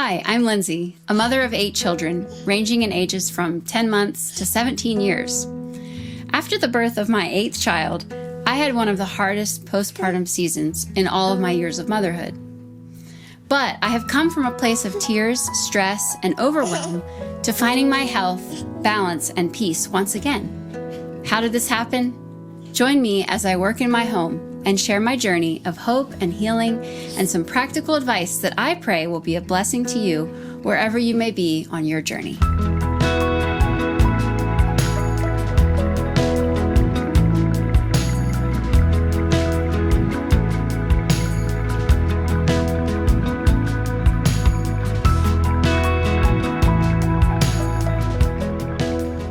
Hi, I'm Lindsay, a mother of 8 children, ranging in ages from 10 months to 17 years. After the birth of my 8th child, I had one of the hardest postpartum seasons in all of my years of motherhood. But I have come from a place of tears, stress, and overwhelm to finding my health, balance, and peace once again. How did this happen? Join me as I work in my home and share my journey of hope and healing and some practical advice that I pray will be a blessing to you wherever you may be on your journey.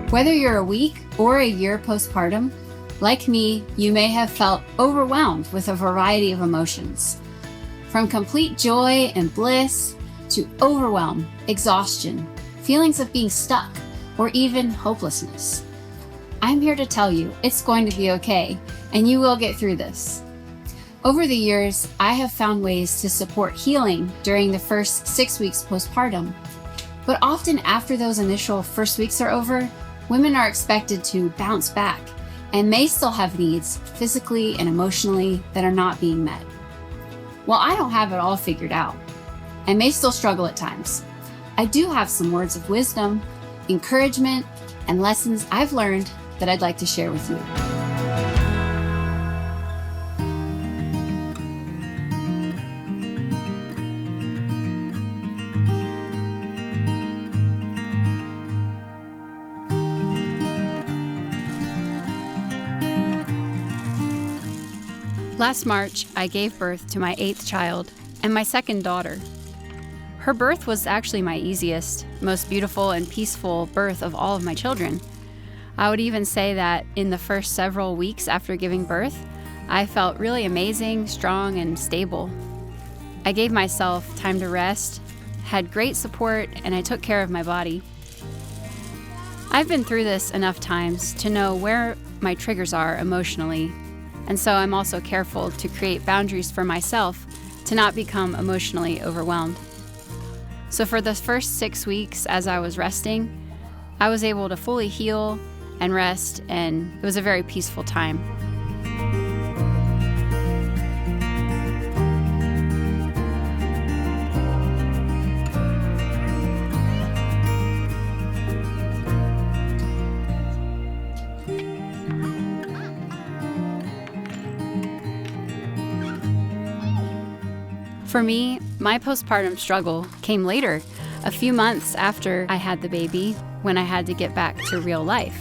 Whether you're a week or a year postpartum, like me, you may have felt overwhelmed with a variety of emotions. From complete joy and bliss to overwhelm, exhaustion, feelings of being stuck, or even hopelessness. I'm here to tell you it's going to be okay, and you will get through this. Over the years, I have found ways to support healing during the first 6 weeks postpartum. But often after those initial first weeks are over, women are expected to bounce back and may still have needs physically and emotionally that are not being met. While I don't have it all figured out, I may still struggle at times. I do have some words of wisdom, encouragement, and lessons I've learned that I'd like to share with you. Last March, I gave birth to my 8th child and my 2nd daughter. Her birth was actually my easiest, most beautiful and peaceful birth of all of my children. I would even say that in the first several weeks after giving birth, I felt really amazing, strong, and stable. I gave myself time to rest, had great support, and I took care of my body. I've been through this enough times to know where my triggers are emotionally. And so I'm also careful to create boundaries for myself to not become emotionally overwhelmed. So for the first 6 weeks as I was resting, I was able to fully heal and rest, and it was a very peaceful time. For me, my postpartum struggle came later, a few months after I had the baby, when I had to get back to real life.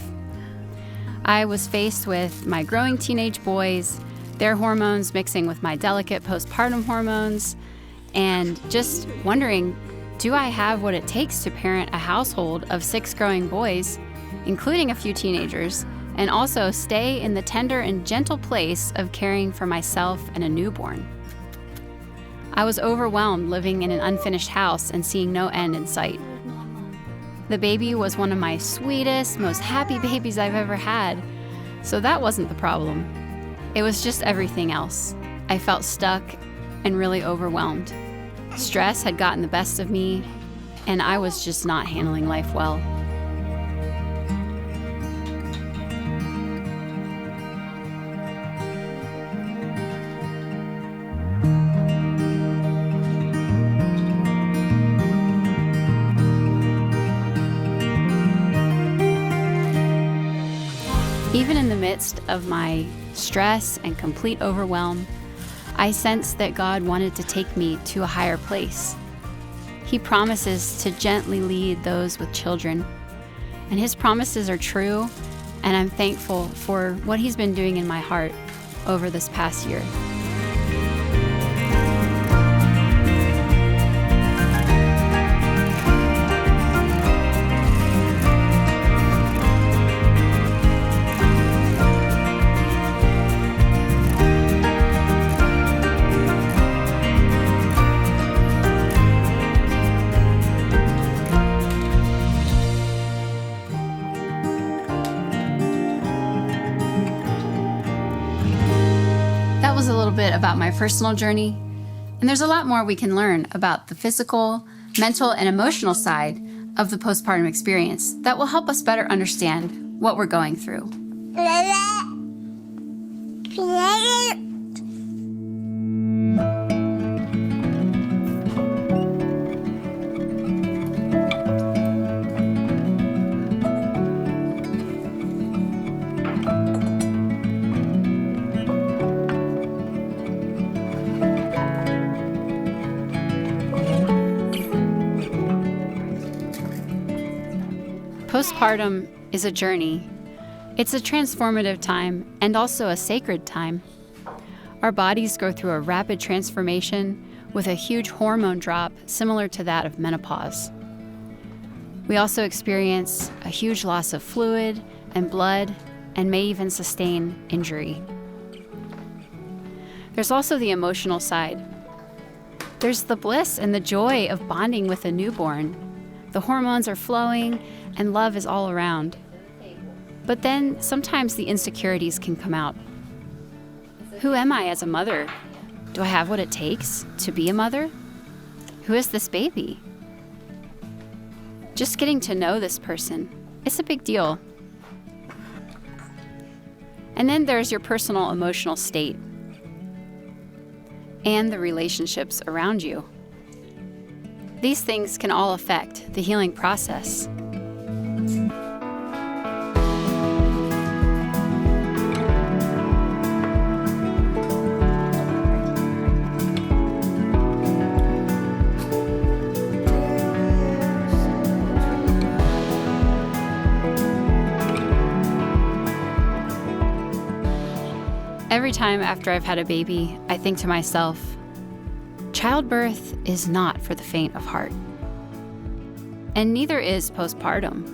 I was faced with my growing teenage boys, their hormones mixing with my delicate postpartum hormones, and just wondering, do I have what it takes to parent a household of 6 growing boys, including a few teenagers, and also stay in the tender and gentle place of caring for myself and a newborn? I was overwhelmed living in an unfinished house and seeing no end in sight. The baby was one of my sweetest, most happy babies I've ever had, so that wasn't the problem. It was just everything else. I felt stuck and really overwhelmed. Stress had gotten the best of me, and I was just not handling life well. Even in the midst of my stress and complete overwhelm, I sensed that God wanted to take me to a higher place. He promises to gently lead those with children, and His promises are true, and I'm thankful for what He's been doing in my heart over this past year. That was a little bit about my personal journey, and there's a lot more we can learn about the physical, mental and emotional side of the postpartum experience that will help us better understand what we're going through. Postpartum is a journey. It's a transformative time and also a sacred time. Our bodies go through a rapid transformation with a huge hormone drop similar to that of menopause. We also experience a huge loss of fluid and blood and may even sustain injury. There's also the emotional side. There's the bliss and the joy of bonding with a newborn. The hormones are flowing and love is all around. But then sometimes the insecurities can come out. Who am I as a mother? Do I have what it takes to be a mother? Who is this baby? Just getting to know this person, it's a big deal. And then there's your personal emotional state and the relationships around you. These things can all affect the healing process. Every time after I've had a baby, I think to myself, childbirth is not for the faint of heart. And neither is postpartum.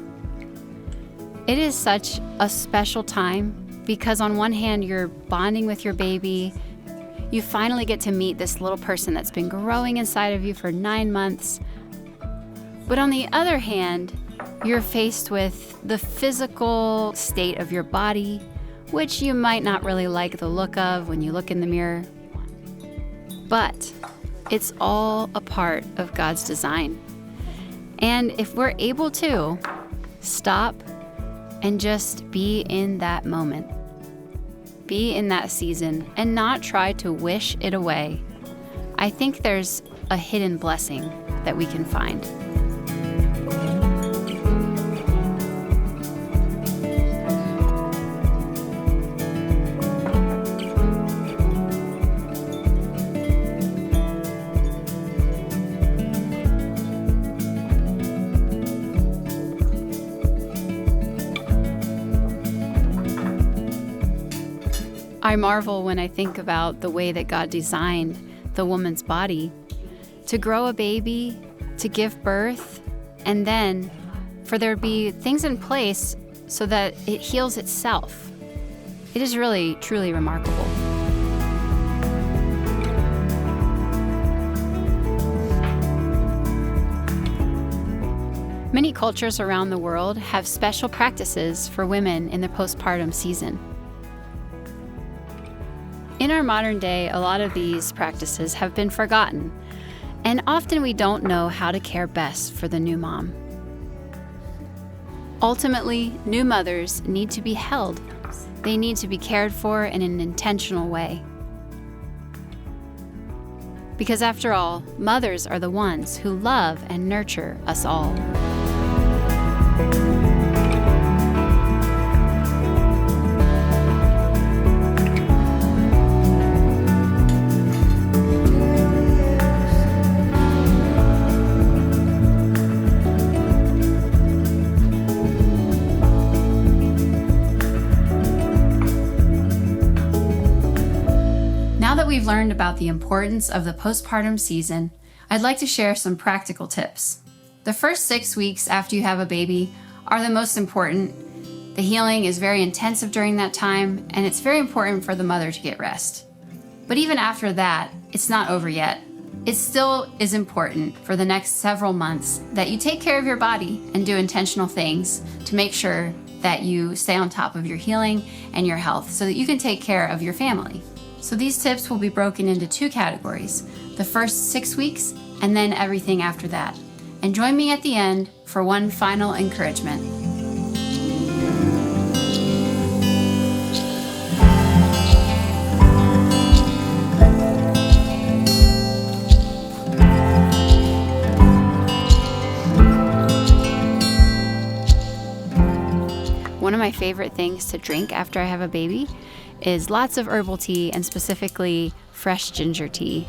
It is such a special time because on one hand, you're bonding with your baby. You finally get to meet this little person that's been growing inside of you for 9 months. But on the other hand, you're faced with the physical state of your body, which you might not really like the look of when you look in the mirror. But it's all a part of God's design. And if we're able to stop and just be in that moment, be in that season, and not try to wish it away, I think there's a hidden blessing that we can find. I marvel when I think about the way that God designed the woman's body to grow a baby, to give birth, and then for there to be things in place so that it heals itself. It is really, truly remarkable. Many cultures around the world have special practices for women in the postpartum season. In our modern day, a lot of these practices have been forgotten, and often we don't know how to care best for the new mom. Ultimately, new mothers need to be held. They need to be cared for in an intentional way. Because after all, mothers are the ones who love and nurture us all. Now that we've learned about the importance of the postpartum season, I'd like to share some practical tips. The first 6 weeks after you have a baby are the most important. The healing is very intensive during that time, and it's very important for the mother to get rest. But even after that, it's not over yet. It still is important for the next several months that you take care of your body and do intentional things to make sure that you stay on top of your healing and your health so that you can take care of your family. So these tips will be broken into 2 categories, the first 6 weeks and then everything after that. and join me at the end for one final encouragement. One of my favorite things to drink after I have a baby is lots of herbal tea, and specifically fresh ginger tea.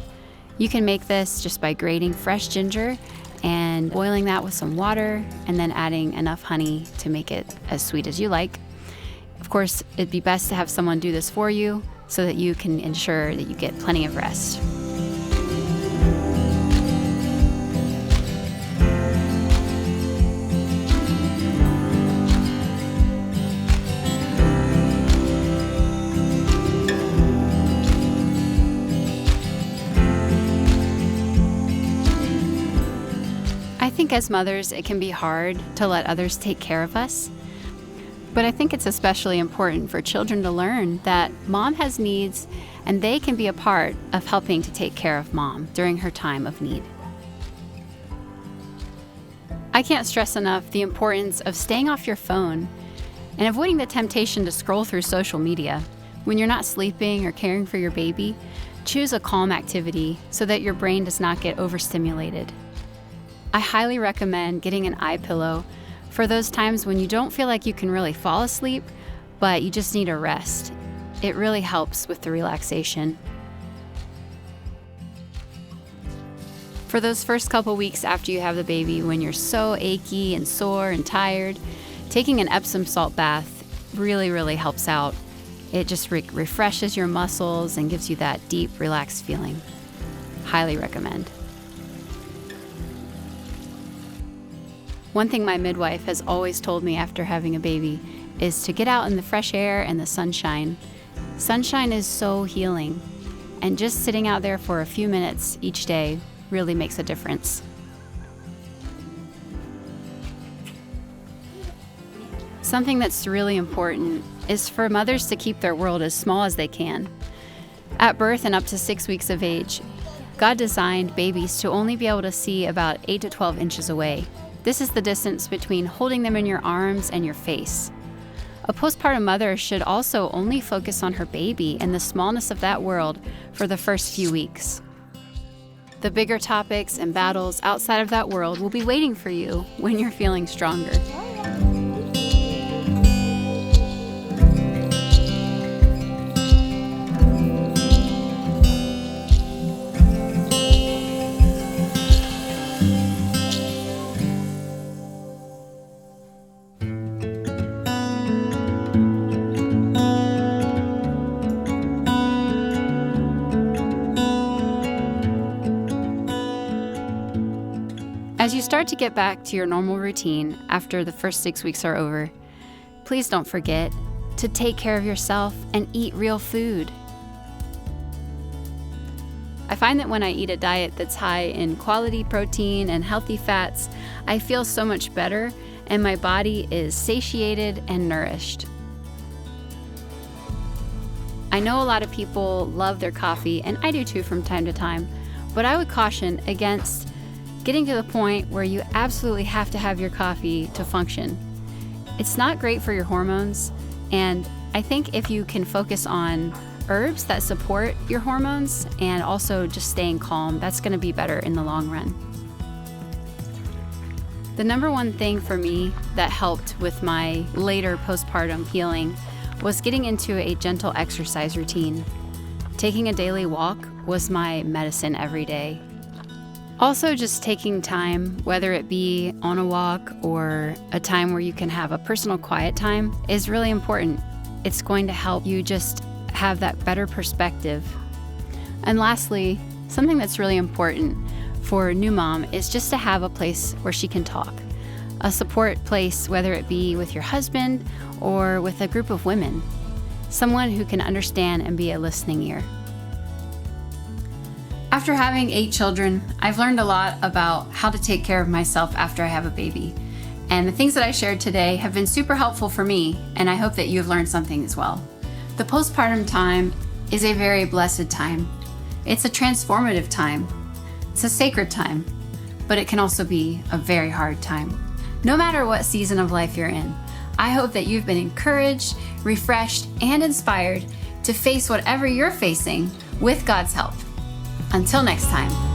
You can make this just by grating fresh ginger and boiling that with some water and then adding enough honey to make it as sweet as you like. Of course, it'd be best to have someone do this for you so that you can ensure that you get plenty of rest. I think as mothers, it can be hard to let others take care of us. But I think it's especially important for children to learn that mom has needs and they can be a part of helping to take care of mom during her time of need. I can't stress enough the importance of staying off your phone and avoiding the temptation to scroll through social media. When you're not sleeping or caring for your baby, choose a calm activity so that your brain does not get overstimulated. I highly recommend getting an eye pillow for those times when you don't feel like you can really fall asleep, but you just need a rest. It really helps with the relaxation. For those first couple weeks after you have the baby, when you're so achy and sore and tired, taking an Epsom salt bath really helps out. It just refreshes your muscles and gives you that deep, relaxed feeling. Highly recommend. One thing my midwife has always told me after having a baby is to get out in the fresh air and the sunshine. Sunshine is so healing, and just sitting out there for a few minutes each day really makes a difference. Something that's really important is for mothers to keep their world as small as they can. At birth and up to 6 weeks of age, God designed babies to only be able to see about 8 to 12 inches away. This is the distance between holding them in your arms and your face. A postpartum mother should also only focus on her baby and the smallness of that world for the first few weeks. The bigger topics and battles outside of that world will be waiting for you when you're feeling stronger. As you start to get back to your normal routine after the first 6 weeks are over, please don't forget to take care of yourself and eat real food. I find that when I eat a diet that's high in quality protein and healthy fats, I feel so much better and my body is satiated and nourished. I know a lot of people love their coffee, and I do too from time to time, but I would caution against getting to the point where you absolutely have to have your coffee to function. It's not great for your hormones, and I think if you can focus on herbs that support your hormones and also just staying calm, that's going to be better in the long run. The number one thing for me that helped with my later postpartum healing was getting into a gentle exercise routine. Taking a daily walk was my medicine every day. Also, just taking time, whether it be on a walk or a time where you can have a personal quiet time, is really important. It's going to help you just have that better perspective. And lastly, something that's really important for a new mom is just to have a place where she can talk. A support place, whether it be with your husband or with a group of women. Someone who can understand and be a listening ear. After having 8 children, I've learned a lot about how to take care of myself after I have a baby. And the things that I shared today have been super helpful for me, and I hope that you have learned something as well. The postpartum time is a very blessed time. It's a transformative time. It's a sacred time. but it can also be a very hard time. No matter what season of life you're in, I hope that you've been encouraged, refreshed, and inspired to face whatever you're facing with God's help. Until next time.